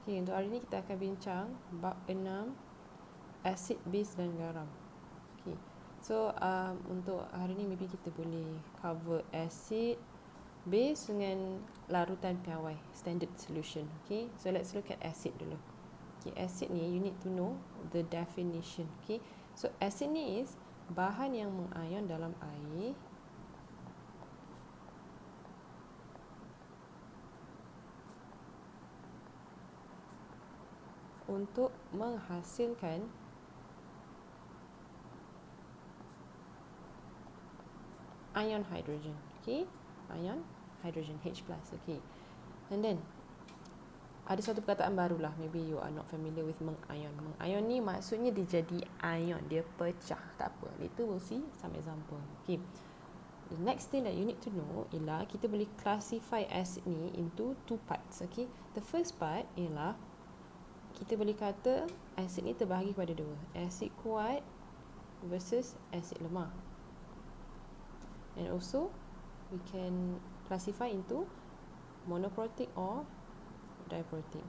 Okay, untuk hari ni kita akan bincang bab 6 asid, base dan garam. Okay. So untuk hari ni maybe kita boleh cover acid, base dengan larutan piawai, standard solution. Okay. So let's look at acid dulu. Okay, acid ni you need to know the definition. Okay. So acid ni is bahan yang mengayon dalam air untuk menghasilkan ion hydrogen. Okay, ion hydrogen H+. Okay, and then ada satu perkataan barulah, maybe you are not familiar with mengayon. Mengayon ni maksudnya dia jadi ion, dia pecah, tak apa. Later we'll see some example. Okay, the next thing that you need to know ialah kita boleh classify acid ni into two parts. Okay, the first part ialah kita boleh kata acid ni terbahagi kepada dua, acid kuat versus acid lemah. And also we can classify into monoprotic or diprotic.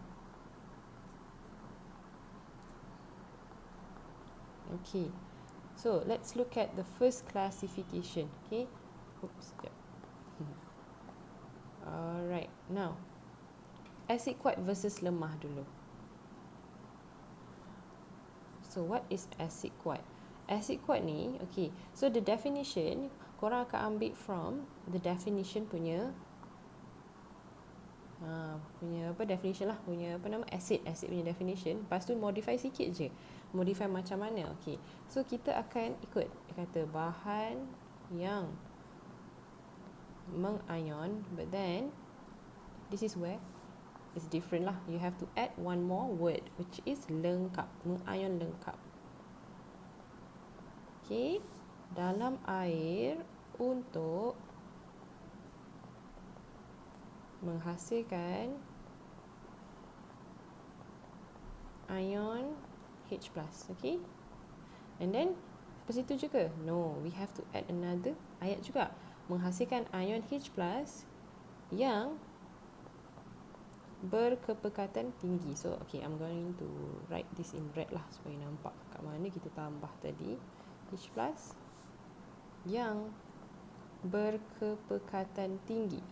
Okay, so let's look at the first classification. Okay, oops, sekejap. Alright, now acid kuat versus lemah dulu. So what is acid kuat? Acid kuat ni, okay, so the definition korang akan ambil from the definition punya definition lah, punya acid punya definition. Lepas tu modify sikit je, modify macam mana. Okay, so kita akan ikut, dia kata bahan yang mengayon, but then this is where it's different lah. You have to add one more word, which is lengkap, mengayon lengkap. Okay, dalam air untuk menghasilkan ion H+. Okay, and then lepas itu juga, no, we have to add another ayat juga, menghasilkan ion H+ yang berkepekatan tinggi. So okay, I'm going to write this in red lah supaya nampak kat mana kita tambah tadi, H+ yang berkepekatan tinggi,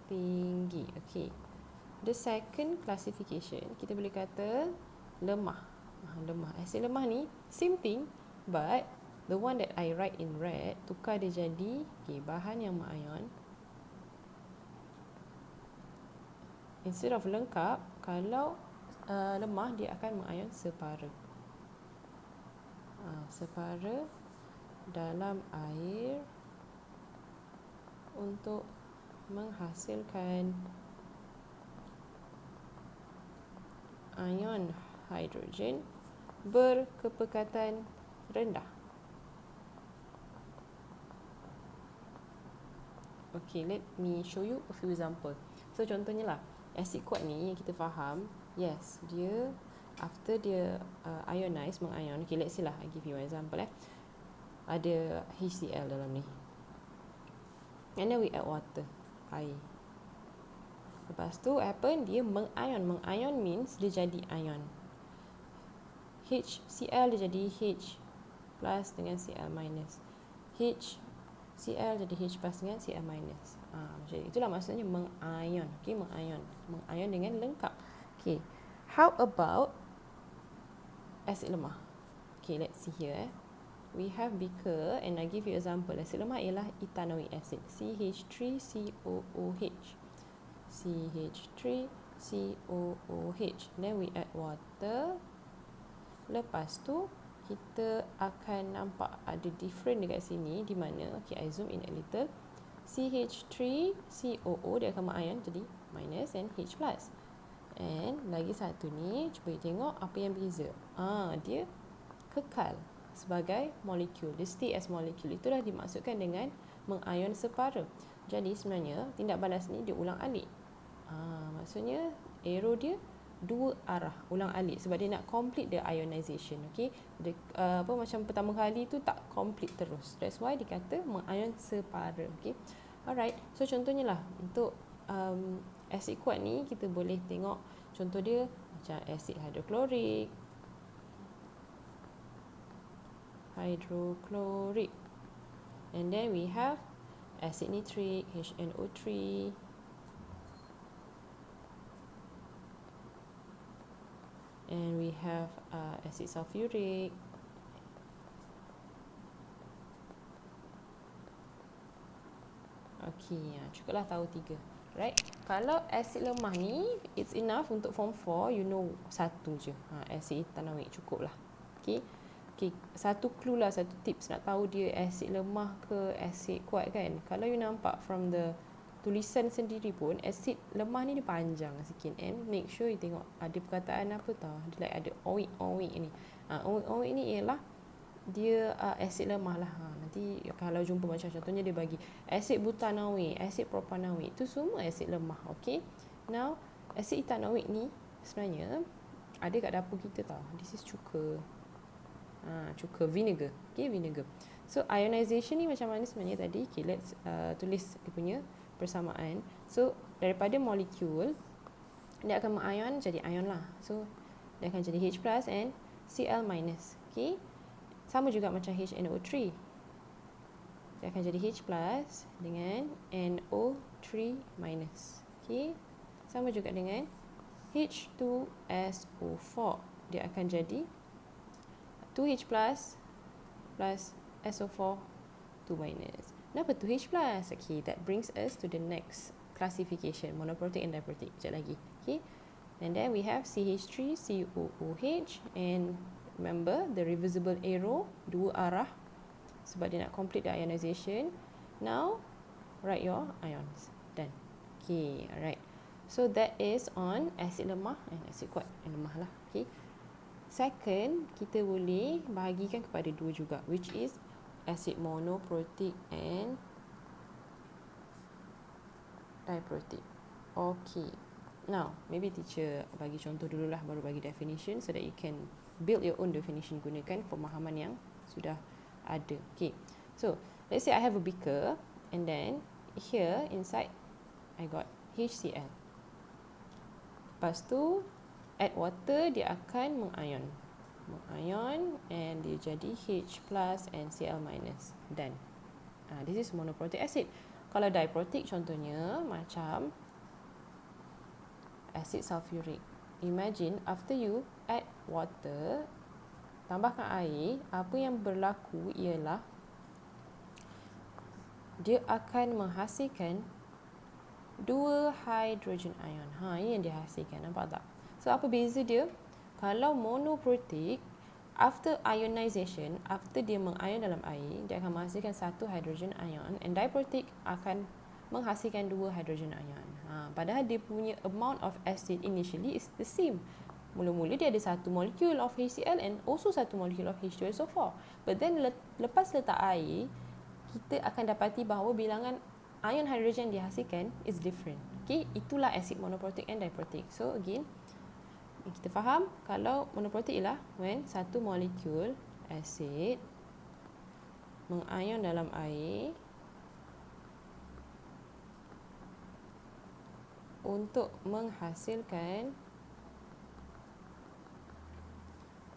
Okay, the second classification kita boleh kata lemah. Acid lemah ni same thing, but the one that I write in red, tukar dia jadi, okay, bahan yang mengayon. Instead of lengkap, kalau lemah dia akan mengayon separa. Separa dalam air untuk menghasilkan ion hidrogen berkepekatan rendah. Okay, let me show you a few example. So contohnya lah, acid kuat ni yang kita faham, yes, dia after dia ionize, mengayon. Okay, let's see lah, I give you an example. Ada HCl dalam ni, and then we add water, air. Lepas tu apa, dia mengayon. Mengayon means dia jadi ion. HCl dia jadi H plus dengan Cl minus, HCl jadi H plus dengan Cl minus. Jadi itulah maksudnya mengayon. Okay, mengayon dengan lengkap. Okay, how about acid lemah? Okay, let's see here. We have beaker and I give you example. Acid lemah ialah ethanoic acid, CH3COOH, CH3COOH. Then we add water. Lepas tu kita akan nampak ada different dekat sini, di mana, okay, I zoom in a little. CH3COO dia akan mengayon jadi minus and H+. And lagi satu ni, cuba tengok apa yang beza. Dia kekal sebagai molekul, dia stay as molekul. Itulah dimaksudkan dengan mengayon separa. Jadi sebenarnya tindak balas ni dia ulang alik. Maksudnya arrow dia dua arah, ulang alik, sebab dia nak complete the ionization. Okay, macam pertama kali tu tak complete terus, that's why dikata mengayon separa. Okay, alright, so contohnya lah untuk asid kuat ni kita boleh tengok contoh dia macam asid hidroklorik, and then we have acid nitric, HNO3, and we have acid sulfuric, cukuplah tahu 3. Right? Kalau asid lemah ni, it's enough untuk form 4, you know satu je. Asid etanoik cukup lah. Okay, satu clue lah, satu tips nak tahu dia asid lemah ke asid kuat kan. Kalau you nampak from the tulisan sendiri pun, asid lemah ni dia panjang sikit. And make sure you tengok ada perkataan apa tau. Dia like ada oik ni. Oik ni ialah dia asid lemah lah. Nanti kalau jumpa macam contohnya dia bagi asid butanoik, asid propanoik, tu semua asid lemah. Okay. Now, asid etanoik ni sebenarnya ada kat dapur kita tau. This is cuka. Cuka, vinegar. Okay, vinegar. So, ionization ni macam mana sebenarnya tadi? Okay, let's tulis dia punya persamaan. So, daripada molekul, dia akan mengion jadi ion lah. So, dia akan jadi H plus and Cl minus. Okay. Sama juga macam HNO3. Dia akan jadi H plus dengan NO3 minus. Okay. Sama juga dengan H2SO4. Dia akan jadi 2H plus SO4 2 minus. Kenapa 2H plus? Okay, that brings us to the next classification, monoprotic and diprotic. Sekejap lagi. Okay. And then we have CH3COOH, and remember the reversible arrow, dua arah sebab dia nak complete the ionization. Now, write your ions. Done. Okay, alright. So that is on asid lemah and asid kuat and lemah lah. Okay. Second, kita boleh bahagikan kepada dua juga, which is acid monoprotic and diprotic. Okay. Now, maybe teacher bagi contoh dululah baru bagi definition so that you can build your own definition, gunakan pemahaman yang sudah ada. Okay. So, let's say I have a beaker and then here inside I got HCl. Lepas tu add water, dia akan mengion and dia jadi H plus and Cl minus. Done. This is monoprotic acid. Kalau diprotic contohnya macam acid sulfuric. Imagine after you add water, tambahkan air, apa yang berlaku ialah dia akan menghasilkan dua hydrogen ion. Ini yang dia hasilkan, nampak tak? So apa beza dia? Kalau monoprotic, after ionization, after dia mengion dalam air, dia akan menghasilkan satu hydrogen ion, and diprotic akan menghasilkan dua hydrogen ion. Padahal dia punya amount of acid initially is the same. Mula-mula dia ada satu molecule of HCl and also satu molecule of H2SO4. But then lepas letak air, kita akan dapati bahawa bilangan ion hydrogen dihasilkan is different. Okay, itulah acid monoprotic and diprotic. So again, kita faham kalau monoprotic ialah when satu molekul acid mengion dalam air untuk menghasilkan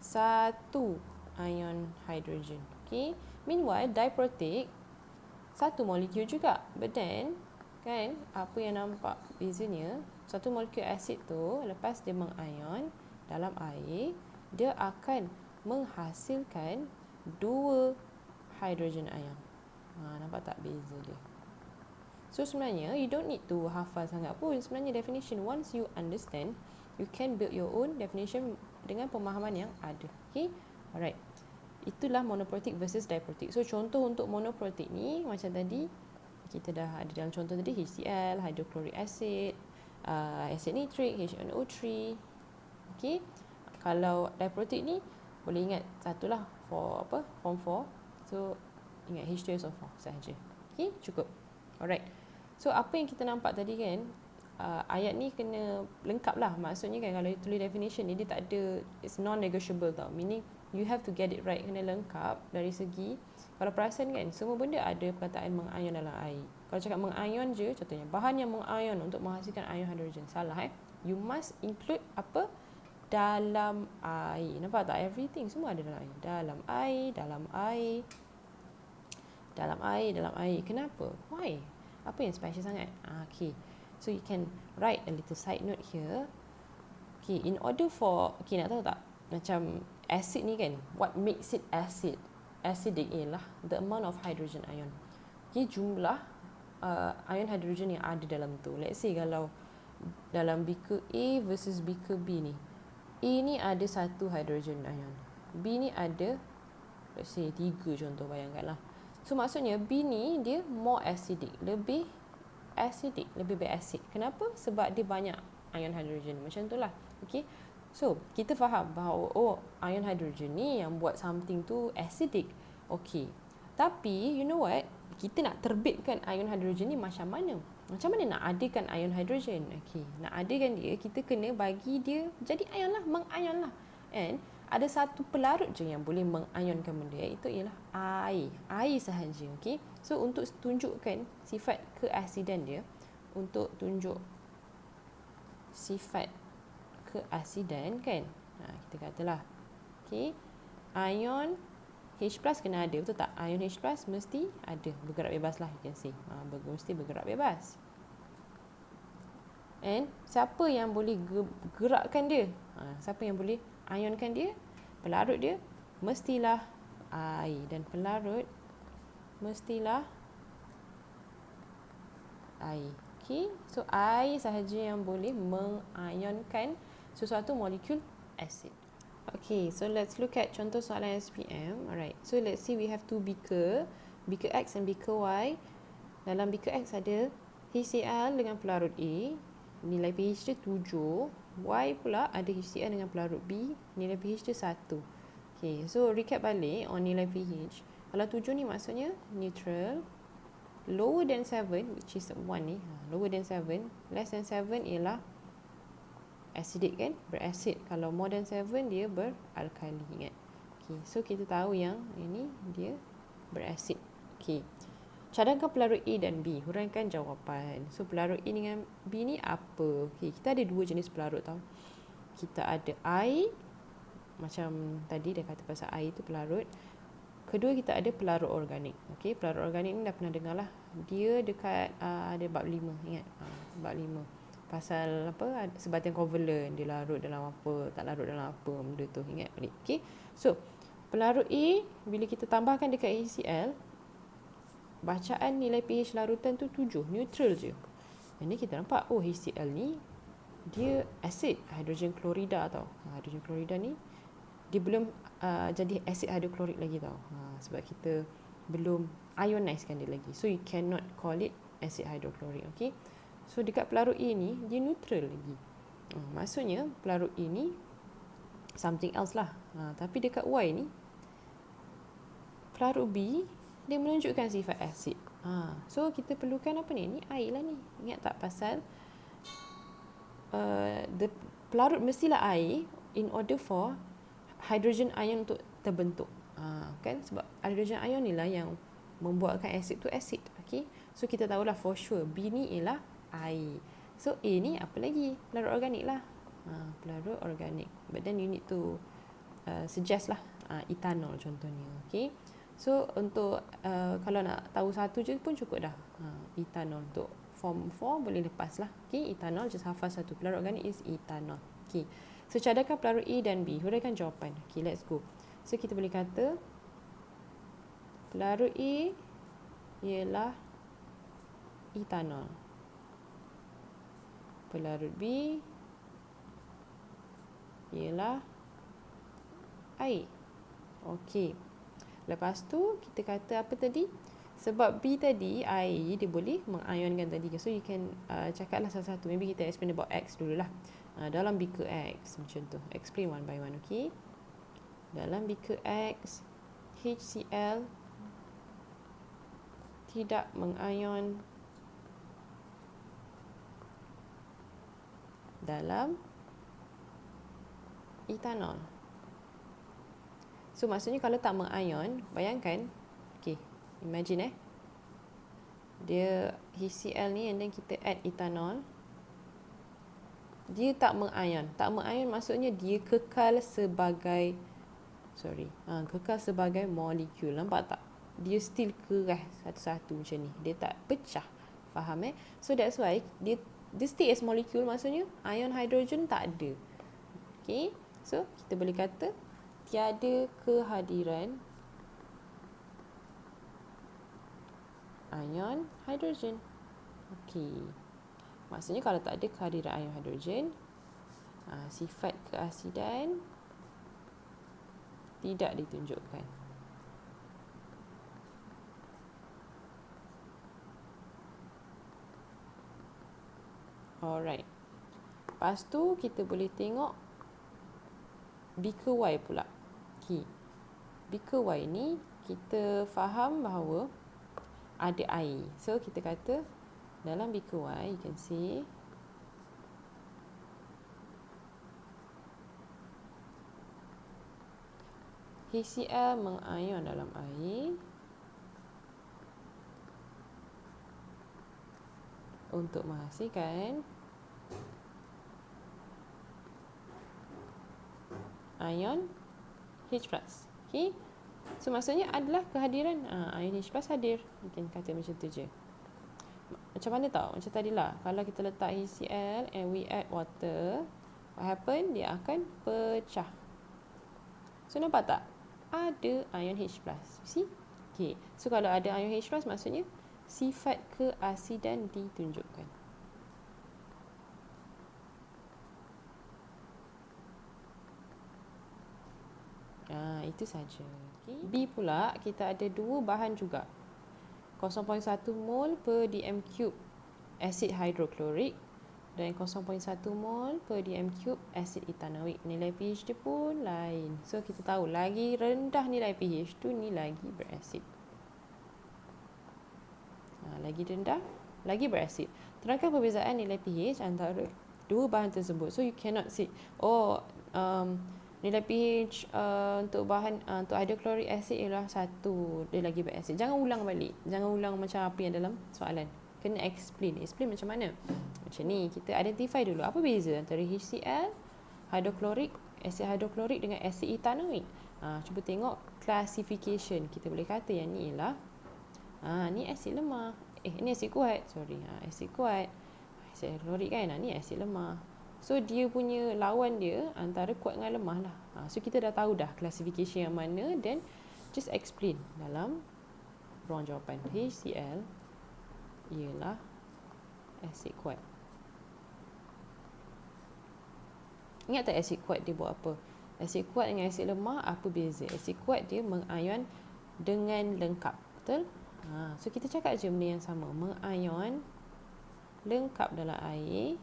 satu ion hydrogen. Okay. Meanwhile, diprotic satu molekul juga. But then, kan, apa yang nampak bezanya, satu molekul asid tu lepas dia mengion dalam air, dia akan menghasilkan dua hydrogen ion. Nampak tak beza dia? So sebenarnya you don't need to hafal sangat pun. Sebenarnya definition, once you understand, you can build your own definition dengan pemahaman yang ada. Okay, alright. Itulah monoprotic versus diprotic. So contoh untuk monoprotic ni macam tadi kita dah ada dalam contoh tadi, HCl, hydrochloric acid, acid nitric, HNO3. Okay. Kalau diprotic ni boleh ingat satulah for apa? Form 4. So ingat H2SO4 sahaja. Okay, cukup. Alright. So apa yang kita nampak tadi kan, ayat ni kena lengkap lah. Maksudnya kan kalau tulis definition ni dia tak ada, it's non-negotiable tau. Meaning you have to get it right, kena lengkap dari segi Kalau perasan kan, semua benda ada perkataan mengayon dalam air. Kalau cakap mengayon je, contohnya bahan yang mengayon untuk menghasilkan ion hidrogen. Salah You must include apa? Dalam air. Nampak tak? Everything semua ada dalam air. Dalam air, dalam air. Dalam air, dalam air. Kenapa? Why? Apa yang special sangat? Okay. So you can write a little side note here. Okay, in order for, okay, nak tahu tak? Macam acid ni kan, what makes it acidic ialah the amount of hydrogen ion. Okay, jumlah ion hydrogen yang ada dalam tu. Let's say kalau dalam beaker A versus beaker B ni, A ni ada 1 hydrogen ion, B ni ada let's say 3 contoh, bayangkanlah. So maksudnya B ni dia more acidic, lebih acidic, lebih acid. Kenapa? Sebab dia banyak ion hydrogen. Macam tu lah. Okay. So kita faham bahawa ion hydrogen ni yang buat something tu acidic. Okay. Tapi you know what? Kita nak terbitkan ion hydrogen ni macam mana? Macam mana nak adakan ion hydrogen? Okay. Nak adakan dia, kita kena bagi dia jadi ion lah, mengayon lah. And ada satu pelarut je yang boleh mengayonkan benda, iaitu ialah air. Air sahaja. Okay. So untuk tunjukkan sifat keasidan dia, untuk tunjuk sifat keasidan kan, kita katalah okay, ion H+ kena ada, betul tak? Ion H+ mesti ada, bergerak bebas lah, you can say. Mesti bergerak bebas. And siapa yang boleh gerakkan dia? Siapa yang boleh ionkan dia? Pelarut dia mestilah air, dan pelarut mestilah air. Okay, so air sahaja yang boleh mengionkan sesuatu molekul acid. Okay, so let's look at contoh soalan SPM. Alright, so let's see we have 2 beaker, beaker X and beaker Y. Dalam beaker X ada HCl dengan pelarut A, nilai pH dia 7. Y pula ada HCl dengan pelarut B, nilai pH dia 1. Okay, so recap balik on nilai pH. Kalau 7 ni maksudnya neutral. Lower than 7, which is 1 ni, lower than 7, less than 7 ialah acidic kan, beracid. Kalau more than 7 dia beralkali, ingat. Okay, so kita tahu yang ini dia beracid. Okay, cadangkan pelarut A dan B, huraikan jawapan. So pelarut A dengan B ni apa? Okay, kita ada 2 jenis pelarut tau. Kita ada air, macam tadi dah kata pasal air tu pelarut. Kedua, kita ada pelarut organik. Okay, pelarut organik ni dah pernah dengar lah. Dia dekat ada bab 5, ingat? Bab 5. Pasal apa? Sebatian kovalent, dia larut dalam apa, tak larut dalam apa, benda tu, ingat balik. Okay, so pelarut A, bila kita tambahkan dekat HCl, bacaan nilai pH larutan tu 7, neutral je. Ini kita nampak, HCl ni dia acid, hidrogen klorida tau. Hidrogen klorida ni dia belum jadi acid hidroklorik lagi tau. Sebab kita belum ionizekan dia lagi. So you cannot call it acid hidroklorik. Okay. So dekat pelarut A ni dia neutral lagi. Maksudnya pelarut A ni something else lah. Tapi dekat Y ni, pelarut B dia menunjukkan sifat acid. So kita perlukan apa ni? Ni air lah ni. Ingat tak pasal pelarut mestilah air in order for hydrogen ion untuk terbentuk. Kan, sebab hydrogen ion ni lah yang membuatkan acid tu acid. Okay, so kita tahulah for sure B ni ialah air. So A ni apa lagi? Pelarut organik lah. Pelarut organik. But then you need to suggest lah etanol contohnya. Okay, so untuk kalau nak tahu satu je pun cukup dah. Etanol untuk form 4 boleh lepas lah. Okay, etanol just hafal satu. Pelarut organik is etanol. Okay, so cadangkan pelarut A dan B, huraikan jawapan. Okay, let's go. So kita boleh kata pelarut A ialah etanol, pelarut B ialah air. Okey, lepas tu kita kata apa tadi? Sebab B tadi air, dia boleh mengionkan tadi. So you can cakaplah salah satu. Maybe kita explain about X dululah. Dalam beaker X macam tu, explain one by one. Okay, dalam beaker X, HCl tidak mengion dalam etanol. So maksudnya kalau tak mengion, bayangkan, okay, Imagine dia HCl ni and then kita add etanol. Dia tak mengion. Tak mengion maksudnya dia kekal sebagai kekal sebagai molekul. Nampak tak? Dia still keras satu-satu macam ni. Dia tak pecah. Faham So that's why dia stay as molecule, maksudnya ion hidrogen tak ada. Okay. So kita boleh kata tiada kehadiran ion hidrogen. Okay. Maksudnya kalau tak ada kehadiran ion hidrogen, sifat keasidan tidak ditunjukkan. Alright. Lepas tu kita boleh tengok beaker Y pula. Okay. Beaker Y ni kita faham bahawa ada air. So kita kata dalam beaker Y, you can see HCl mengion dalam air untuk menghasilkan ion H+. Okay. So maksudnya adalah kehadiran ion H+ hadir. Mungkin kata macam tu je. Macam mana tau? Macam tadilah. Kalau kita letak HCl and we add water, what happen? Dia akan pecah. So nampak tak? Ada ion H+. See? Okay. So kalau ada ion H+, maksudnya sifat keasidan ditunjukkan. Itu saja. Okay. B pula, kita ada dua bahan juga. 0.1 mol per dm³ asid hidroklorik dan 0.1 mol per dm³ asid etanoik. Nilai pH dia pun lain. So kita tahu lagi rendah nilai pH tu ni lagi berasid. Lagi rendah, lagi berasid. Terangkan perbezaan nilai pH antara dua bahan tersebut. So you cannot say, nilai pH untuk bahan untuk hydrochloric acid ialah 1, dia lagi berasid. Jangan ulang balik. Jangan ulang macam apa yang dalam soalan. Kena explain. Explain macam mana? Macam ni, kita identify dulu apa beza antara HCl, hydrochloric, acid hydrochloric dengan acid etanoik. Cuba tengok classification. Kita boleh kata yang ni ialah ni asid lemah. Ni asid kuat. Asid kuat. Acid hydrochloric kan? Ni asid lemah. So dia punya lawan dia antara kuat dengan lemah lah. So kita dah tahu dah classification yang mana, then just explain dalam ruang jawapan. HCl ialah asid kuat. Ingat tak asid kuat dia buat apa? Asid kuat dengan asid lemah apa beza? Asid kuat dia mengion dengan lengkap. Betul? So kita cakap je benda yang sama. Mengion lengkap dalam air.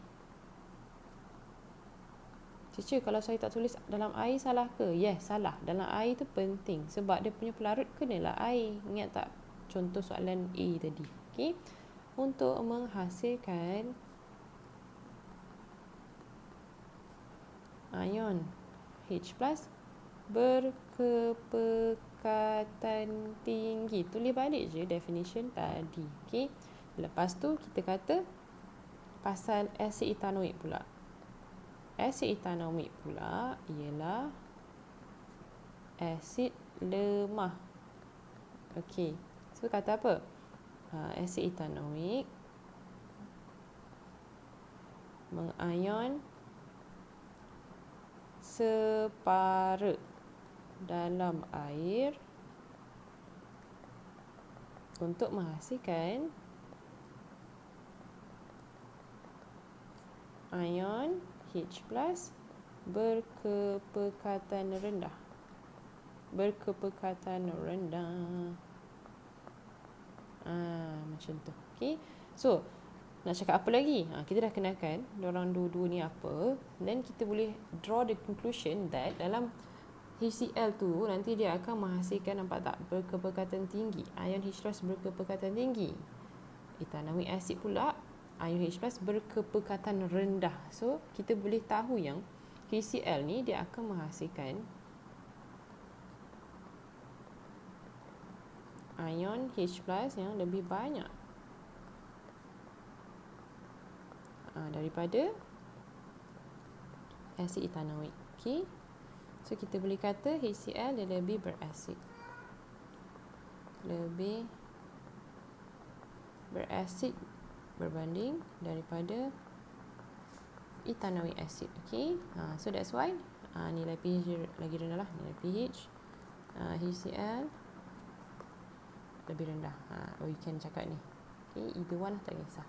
Cici, kalau saya tak tulis dalam air salah ke? Yes, salah. Dalam air tu penting sebab dia punya pelarut kenalah air. Ingat tak contoh soalan A tadi? Okay. Untuk menghasilkan ion H+ berkepekatan tinggi. Tulis balik je definition tadi. Okay. Lepas tu kita kata pasal asid etanoik pula. Asid etanoik pula ialah asid lemah. Okey. So kata apa? Asid etanoik mengion separa dalam air untuk menghasilkan ion H+ berkepekatan rendah. Berkepekatan rendah. Macam tu. Okay. So, nak cakap apa lagi? Kita dah kenalkan diorang dua-dua ni apa. Then kita boleh draw the conclusion that dalam HCl tu nanti dia akan menghasilkan, nampak tak, berkepekatan tinggi. Ion H+ berkepekatan tinggi. Etanoic acid pula ion H+ berkepekatan rendah. So, kita boleh tahu yang HCl ni dia akan menghasilkan ion H+ yang lebih banyak daripada asid etanoik. Okay. So kita boleh kata HCl dia lebih berasid. Lebih berasid berbanding daripada etanoic acid. Okay. So that's why nilai pH lagi rendah lah. Nilai pH HCl lebih rendah. You can cakap ni. Okay. Either one lah, tak kisah.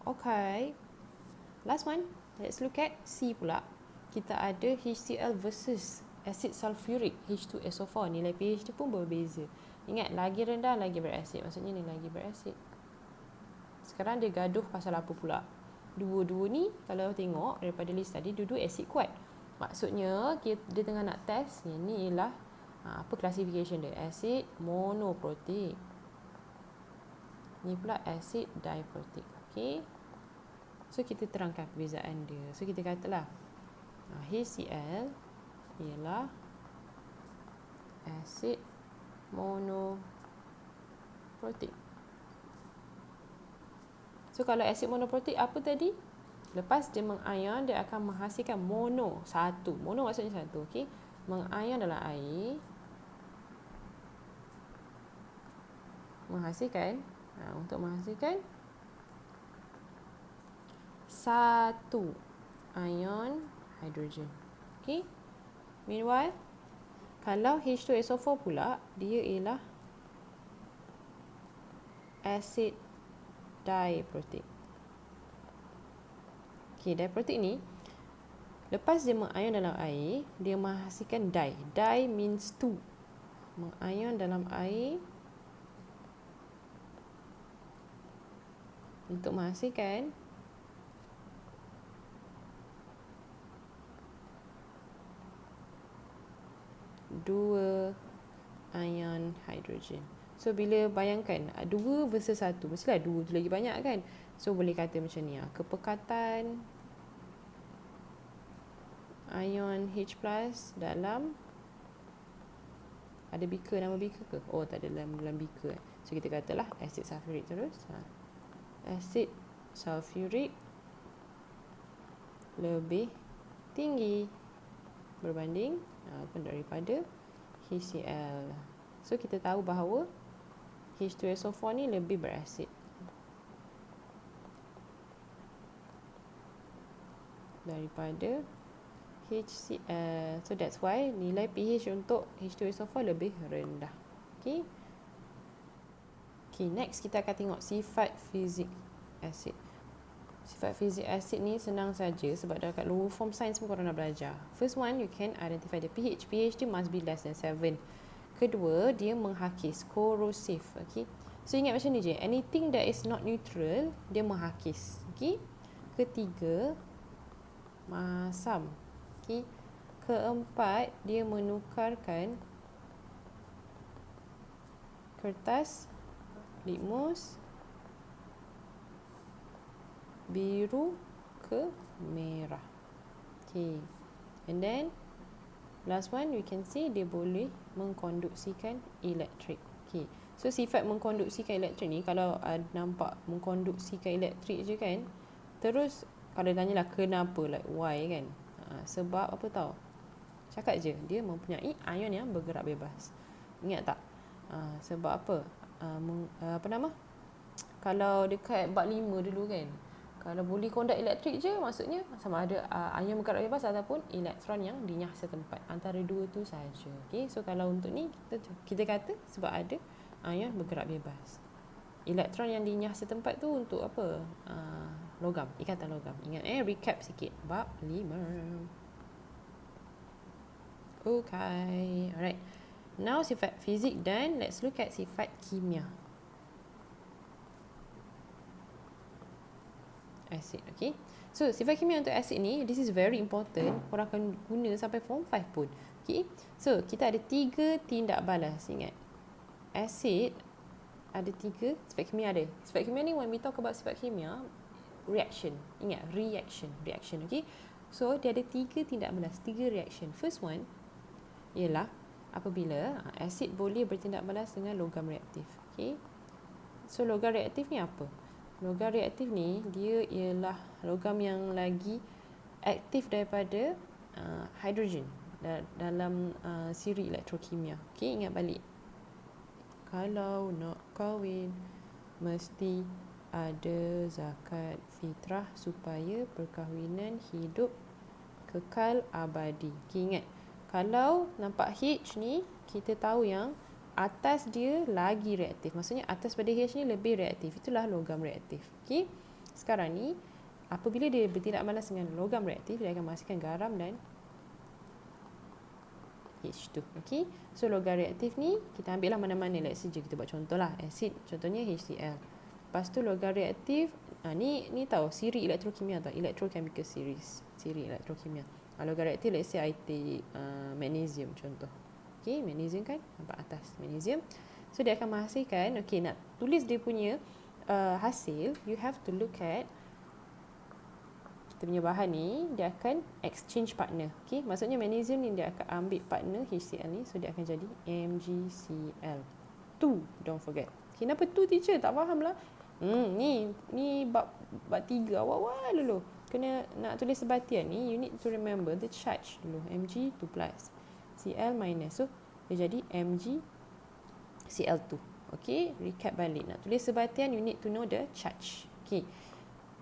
Okay. Last one. Let's look at C pula. Kita ada HCl versus acid sulfuric H2SO4. Nilai pH dia pun berbeza. Ingat, lagi rendah lagi berasid. Maksudnya ni lagi berasid. Sekarang dia gaduh pasal apa pula? Dua-dua ni kalau tengok daripada list tadi, dua-dua asid kuat. Maksudnya dia tengah nak test ni ialah apa classification dia? Asid monoprotik. Ni pula asid diprotik. Okay. So kita terangkan perbezaan dia. So kita katalah HCl ialah asid monoprotik. So kalau asid monoprotik apa tadi? Lepas dia mengion, dia akan menghasilkan mono, satu. Mono maksudnya satu. Okay. Mengion dalam air, untuk menghasilkan satu ion hidrogen. Okay. Meanwhile, kalau H2SO4 pula, dia ialah asid diprotik. Okay, diprotik ni, lepas dia mengion dalam air, dia menghasilkan di. Di means two. Mengion dalam air untuk menghasilkan dua ion hidrogen. So bila bayangkan 2 versus 1, mestilah 2 tu lagi banyak kan. So boleh kata macam ni, kepekatan ion H+ dalam, ada beaker, nama beaker ke? Oh, tak ada dalam beaker. So kita katalah asid sulfuric terus. Asid sulfuric lebih tinggi berbanding daripada HCl. So kita tahu bahawa H2SO4 ni lebih berasid daripada HCl. So that's why nilai pH untuk H2SO4 lebih rendah. Okay. Okay, next kita akan tengok sifat fizik asid. Sifat fizik asid ni senang saja sebab dekat lower form science pun korang dah belajar. First one, you can identify the pH. pH dia must be less than 7. Kedua, dia menghakis, corrosive. Okay. So ingat macam ni je, anything that is not neutral, dia menghakis. Okay. Ketiga, masam. Okay. Keempat, dia menukarkan kertas litmus biru ke merah. Okay. And then last one, we can see dia boleh mengkonduksikan elektrik. Okay. So sifat mengkonduksikan elektrik ni, kalau nampak mengkonduksikan elektrik je kan, terus kalau tanyalah kenapa, like why kan, sebab apa tahu? Cakap je, dia mempunyai ion yang bergerak bebas. Ingat tak? Sebab apa? Kalau dekat bab 5 dulu kan, kalau boleh conduct elektrik je, maksudnya sama ada ion bergerak bebas ataupun elektron yang dinyah setempat. Antara dua tu saja. Okay, so kalau untuk ni kita kata sebab ada ion bergerak bebas. Elektron yang dinyah setempat tu untuk apa? Logam, ikatan logam. Ingat recap sikit bab 5. Okay, alright. Now sifat fizik dan let's look at sifat kimia asid. Okay. So sifat kimia untuk asid ni, this is very important. Korang akan guna sampai form 5 pun. Okay. So kita ada 3 tindak balas. Ingat, asid ada 3, sifat kimia ada. Sifat kimia ni, when we talk about sifat kimia, reaction. Ingat, reaction. Okay. So dia ada 3 tindak balas, 3 reaction. First one ialah apabila asid boleh bertindak balas dengan logam reaktif. Okay. So logam reaktif ni apa? Logam reaktif ni dia ialah logam yang lagi aktif daripada hidrogen dalam siri elektrokimia. Okay, ingat balik. Kalau nak kahwin mesti ada zakat fitrah supaya perkahwinan hidup kekal abadi. Okay, ingat. Kalau nampak H ni, kita tahu yang atas dia lagi reaktif. Maksudnya atas pada H ni lebih reaktif. Itulah logam reaktif. Okay. Sekarang ni, apabila dia bertindak balas dengan logam reaktif, dia akan menghasilkan garam dan H2. Okay. So logam reaktif ni, kita ambil lah mana-mana. Let's say kita buat contoh lah. Asid, contohnya HCl. Lepas tu logam reaktif, ni tahu siri elektrokimia tau. Electrochemical series. Siri elektrokimia. Logam reaktif, let's say I take magnesium contoh. Okay, magnesium kan nampak atas magnesium. So dia akan menghasilkan, okay, nak tulis dia punya hasil, you have to look at kita punya bahan ni, dia akan exchange partner. Okay, maksudnya magnesium ni dia akan ambil partner HCl ni, so dia akan jadi MgCl2. Don't forget. Okay, kenapa 2 teacher? Tak faham lah. Ni bab 3 awal-awal dulu. Kena nak tulis sebatian ni, you need to remember the charge dulu. Mg2 plus Cl minus. So dia jadi MgCl2. Okay, recap balik. Nak tulis sebatian, you need to know the charge. Okay.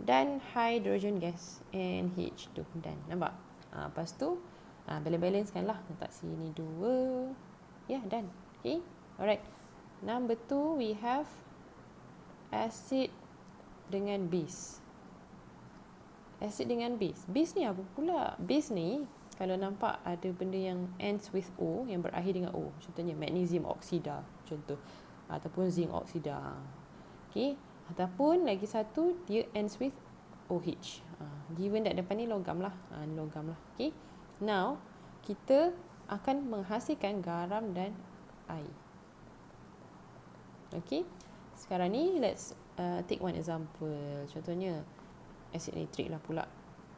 Dan hydrogen gas NH2. Dan nampak? Lepas tu balance-kan lah. Letak sini 2. Ya, dan. Okay, alright. Number 2 we have acid dengan base. Acid dengan base. Base ni apa pula? Base ni kalau nampak ada benda yang ends with O, yang berakhir dengan O. Contohnya magnesium oksida contoh. Ataupun zinc oksida. Okay. Ataupun lagi satu dia ends with OH. Given that depan ni logam lah. Logam lah. Okay. Now kita akan menghasilkan garam dan air. Okay. Sekarang ni let's take one example. Contohnya asid nitrik lah pula.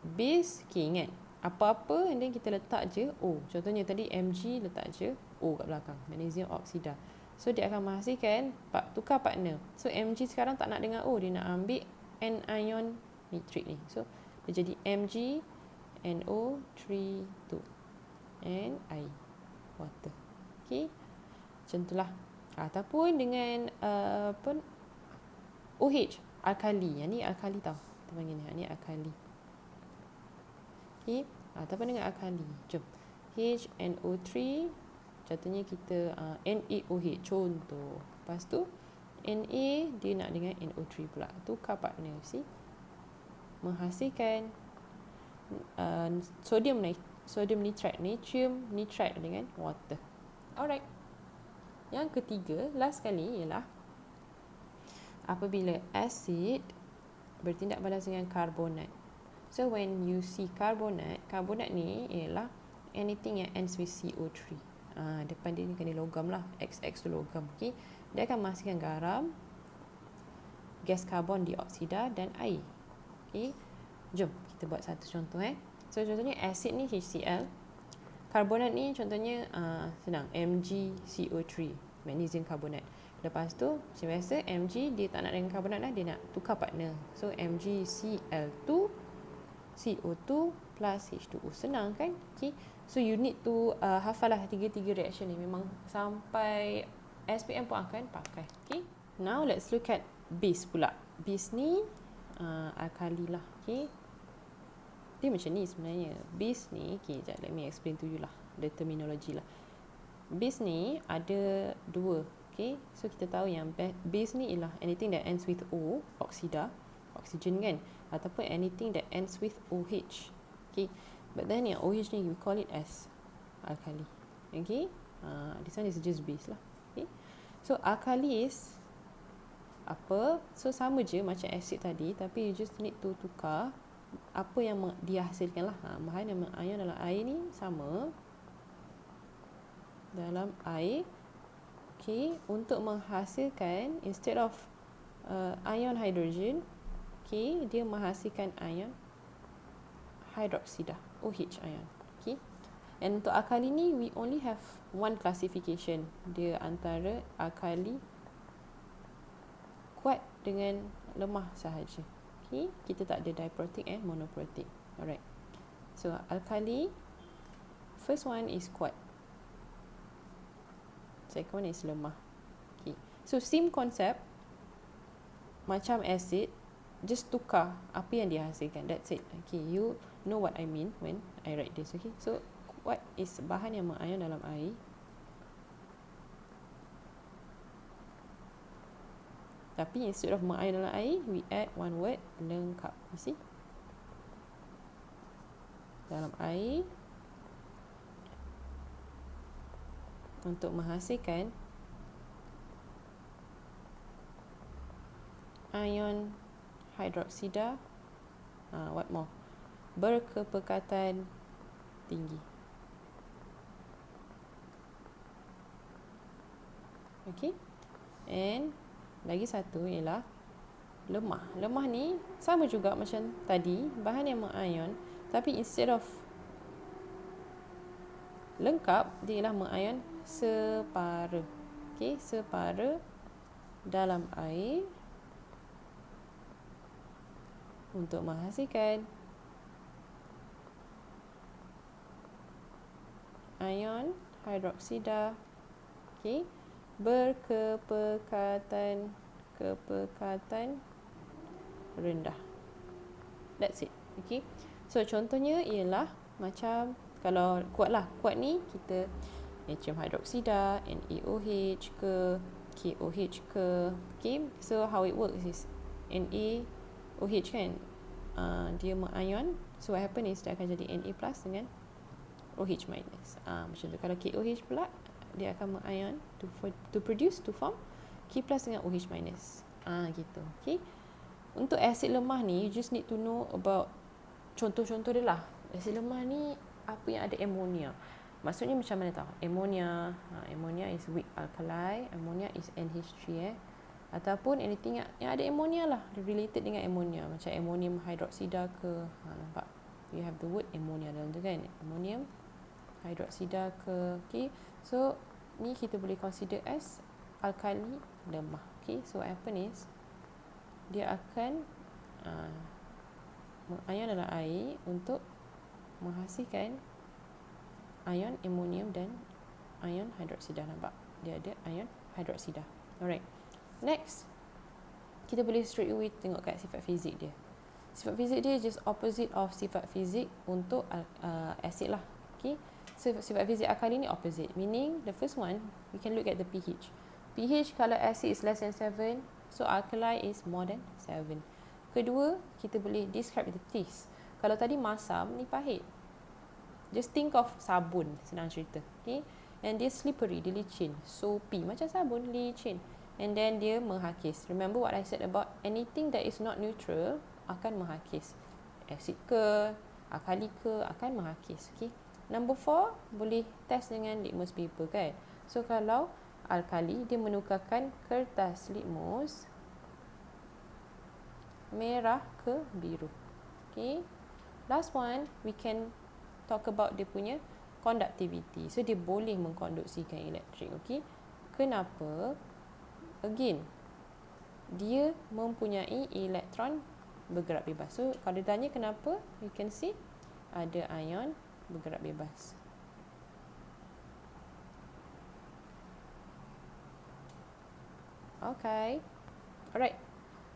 Base, okay, ingat apa-apa and then kita letak je O. Contohnya tadi Mg letak je O kat belakang, magnesium oksida. So dia akan menghasilkan tukar partner. So Mg sekarang tak nak dengan O, dia nak ambil anion nitrik ni. So dia jadi Mg NO3 2 and air, water. Okay, macam itulah. Ataupun dengan OH, alkali. Yang ni alkali tau. Kita panggil ni alkali. Okay. Ataupun dengan alkali. Jom. HNO3. Contohnya kita NaOH. Contoh. Lepas tu Na dia nak dengan NO3 pula. Tukar partner. See? Menghasilkan sodium nitrite. Natrium nitrite dengan water. Alright. Yang ketiga, last kali ialah apabila asid bertindak balas dengan karbonat. So when you see karbonat ni ialah anything yang ends with CO3. Depan dia ni kena logam lah. XX tu logam. Okay. Dia akan menghasilkan garam, gas karbon dioksida dan air. Okay. Jom kita buat satu contoh. So contohnya asid ni HCl. Karbonat ni contohnya senang, MgCO3, magnesium karbonat. Lepas tu macam biasa Mg dia tak nak dengan karbonat lah, dia nak tukar partner. So MgCl2 CO2 plus H2O. Senang kan? Okay. So you need to hafal lah tiga-tiga reaction ni. Memang sampai SPM pun akan pakai. Okay. Now let's look at base pula. Base ni alkali lah. Okay. Dia macam ni sebenarnya. Base ni, okay, sekejap, let me explain to you lah the terminology lah. Base ni ada dua. Okay. So kita tahu yang base ni ialah anything that ends with O, oksida, oxygen kan, ataupun anything that ends with OH. Okay. But then yang OH ni we call it as alkali. Okay. This one is just base lah. Okay. So alkali is apa? So sama je macam acid tadi, tapi you just need to tukar apa yang dihasilkan lah. Bahan yang mengion dalam air ni sama dalam air. Okay. Untuk menghasilkan instead of ion hydrogen, okay, dia menghasilkan ion hidroksida, OH ion. Okay. And untuk alkali ni, we only have one classification. Dia antara alkali kuat dengan lemah sahaja. Okay, kita tak ada diprotic and monoprotic. Alright. So alkali, first one is kuat. Second one is lemah. Okay. So same concept macam acid, just tukar apa yang dia hasilkan. That's it. Okay, you know what I mean when I write this. Okay, so kuat is bahan yang mengayon dalam air. Tapi instead of mengayon dalam air, we add one word, lengkap. You see? Dalam air untuk menghasilkan ion hidroksida, what more? Berkepekatan tinggi. Okay. And lagi satu ialah lemah. Lemah ni sama juga macam tadi, bahan yang mengayon, tapi instead of lengkap, dia ialah mengayon separa. Okay, separa dalam air untuk menghasilkan ion hidroksida, okay, berkepekatan rendah. That's it. Okay, so contohnya ialah macam kalau kuat lah, kuat ni kita natrium hidroksida, NaOH ke, KOH ke. Okay, so how it works is NaOH kan, dia mengayon. So what happen is dia akan jadi Na plus dengan OH minus. Macam tu. Kalau KOH pula, dia akan mengayon to form K plus dengan OH minus. Gitu. Okay. Untuk asid lemah ni, you just need to know about contoh-contoh dia lah. Asid lemah ni apa yang ada ammonia. Maksudnya macam mana tahu? Ammonia, ammonia is weak alkali, ammonia is NH3 ataupun anything yang ada ammonia lah, related dengan ammonia, macam ammonium hydroxida ke. Nampak? You have the word ammonia dalam tu kan? Ammonium hydroxida ke. Okay. So ni kita boleh consider as alkali lemah. Okay. So what happen is dia akan mengayon dalam air untuk menghasilkan ion ammonium dan ion hidroksida. Nampak? Dia ada ion hidroksida. Alright. Next, kita boleh straight away tengok kat sifat fizik dia. Sifat fizik dia just opposite of sifat fizik untuk acid lah. Okay. So sifat fizik alkali ni opposite. Meaning the first one, we can look at the pH. pH kalau acid is less than 7, so alkali is more than 7. Kedua, kita boleh describe the taste. Kalau tadi masam, ni pahit. Just think of sabun, senang cerita. Okay. And dia slippery, dia licin. Soapy, macam sabun, licin. And then dia menghakis. Remember what I said about anything that is not neutral akan menghakis. Acid ke, alkali ke, akan menghakis. Okay. Number 4, boleh test dengan litmus paper kan. So kalau alkali, dia menukarkan kertas litmus merah ke biru. Okay. Last one, we can talk about dia punya conductivity. So dia boleh mengkonduksikan elektrik. Okay. Kenapa? Again, dia mempunyai elektron bergerak bebas. So kalau ditanya kenapa, you can see ada ion bergerak bebas. Okay. Alright.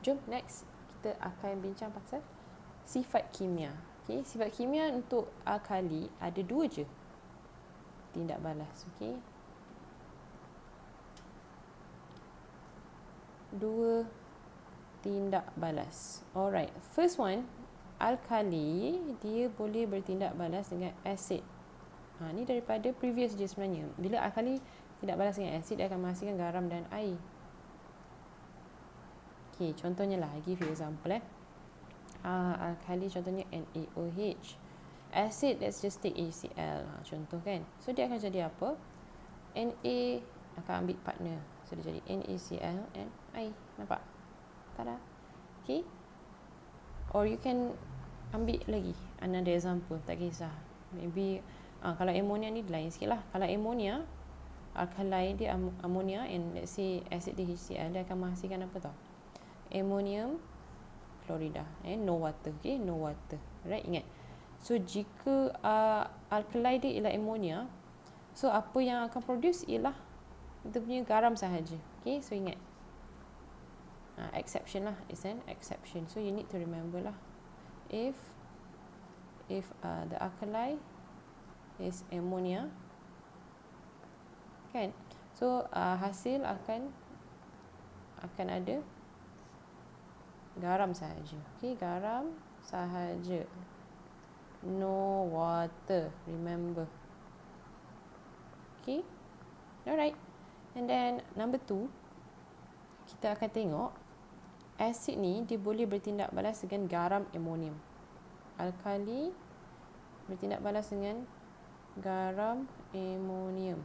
Jom next kita akan bincang pasal sifat kimia. Okay. Sifat kimia untuk alkali ada 2 je. Tindak balas. Okay. 2 tindak balas. Alright. First one, alkali dia boleh bertindak balas dengan acid. Ni daripada previous je sebenarnya. Bila alkali tindak balas dengan acid, dia akan menghasilkan garam dan air. Okay, contohnya lah, I give you example. Alkali contohnya NaOH. Acid, let's just take ACl. Contoh kan. So dia akan jadi apa? Na akan ambil partner. So dia jadi NaCl and air. Nampak? Tada. Okay. Or you can ambil lagi another example. Tak kisah. Maybe Kalau ammonia ni lain sikit lah. Kalau ammonia, alkali dia ammonia and let's say acid dia HCl, dia akan menghasilkan apa tau? Ammonium chloride no water. Okay, no water. Right, ingat. So jika alkali dia ialah ammonia, so apa yang akan produce ialah dia punya garam sahaja. Okay, so ingat. Exception lah, it's an exception. So you need to remember lah. If the alkali is ammonia, kan? So hasil akan ada garam sahaja. Okay, garam sahaja. No water, remember. Okay, alright. And then number 2, kita akan tengok asid ni dia boleh bertindak balas dengan garam amonium. Alkali bertindak balas dengan garam amonium.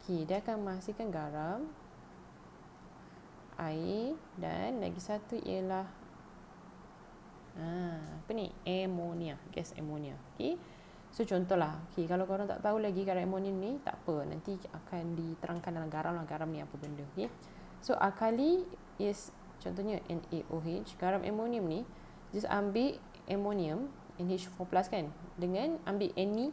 Okay, dia akan menghasilkan garam, air dan lagi satu ialah apa ni? Ammonia, gas ammonia. Okay. So contohlah, okay, kalau korang tak tahu lagi garam amonium ni, tak apa, nanti akan diterangkan dalam garam lah, garam ni apa benda. Okay. So alkali is contohnya NaOH. Garam amonium ni just ambil amonium NH4+ kan, dengan ambil N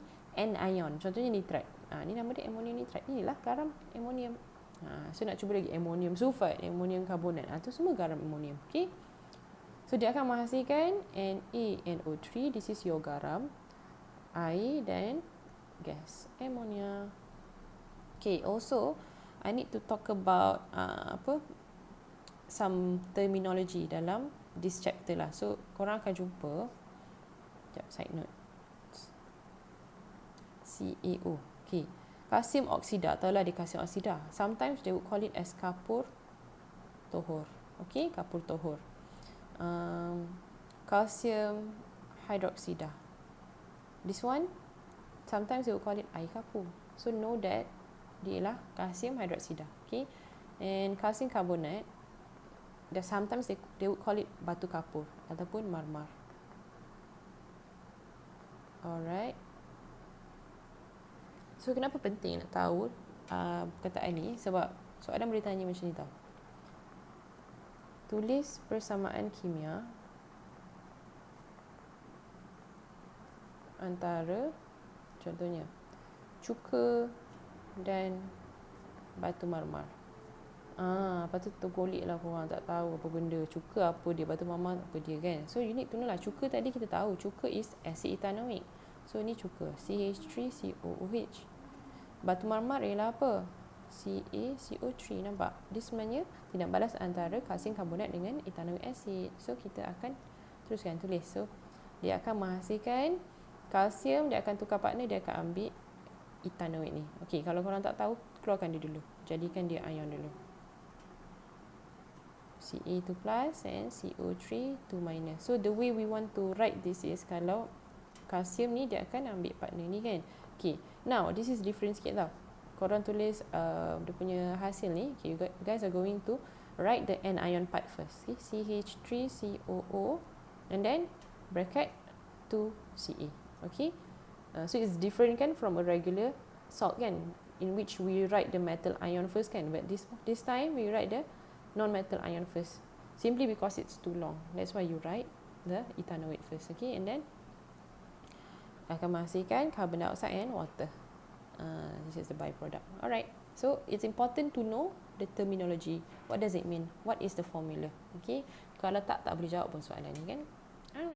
ion, contohnya nitrate. Ni nama dia amonium nitrate. Inilah garam amonium. So nak cuba lagi amonium sulfate, amonium karbonat. Tu semua garam amonium. Okay. So dia akan menghasilkan NaNO3. This is your garam, air dan gas ammonia. Okay, also I need to talk about some terminology dalam this chapter lah. So korang akan jumpa, sekejap, side note, CaO. Okay, kalsium oksida, tahulah dia kalsium oksida. Sometimes they would call it as kapur tohor. Okay, kapur tohor. Kalsium hydroksida. This one, sometimes they will call it air kapur. So know that dia ialah kalsium hydroksida. Okay, and kalsium karbonat, sometimes they would call it batu kapur ataupun marmar. Alright. So kenapa penting nak tahu perkataan ni? Sebab soalan boleh tanya macam ni tau. Tulis persamaan kimia antara contohnya cuka dan batu marmar. Lepas tu tergolek lah korang tak tahu apa benda. Cuka apa dia, batu marmar apa dia kan. So you need to know lah. Cuka tadi kita tahu, cuka is acid ethanoic. So ni cuka, CH3COOH. Batu marmar ialah apa? CaCO3, nampak? Dia sebenarnya tindak balas antara kalsium karbonat dengan ethanoic acid. So kita akan teruskan tulis. So dia akan menghasilkan kalsium, dia akan tukar partner, dia akan ambil ethanoic ni. Okey, kalau korang tak tahu, keluarkan dia dulu. Jadikan dia ion dulu. Ca2+ and CO3 2-. So the way we want to write this is, kalau kalsium ni dia akan ambil partner ni kan. Okay, now this is different sikit tau. Korang tulis dia punya hasil ni. Okay, you guys are going to write the anion part first. Okay, CH3COO and then bracket 2Ca. Okay, so it's different kan from a regular salt kan, in which we write the metal ion first kan, but this time we write the non-metal ion first, simply because it's too long. That's why you write the ethanoate first. Okay, and then akan menghasilkan carbon dioxide and water. This is the byproduct. Alright, so it's important to know the terminology. What does it mean? What is the formula? Okay, kalau tak boleh jawab pun soalan ni kan.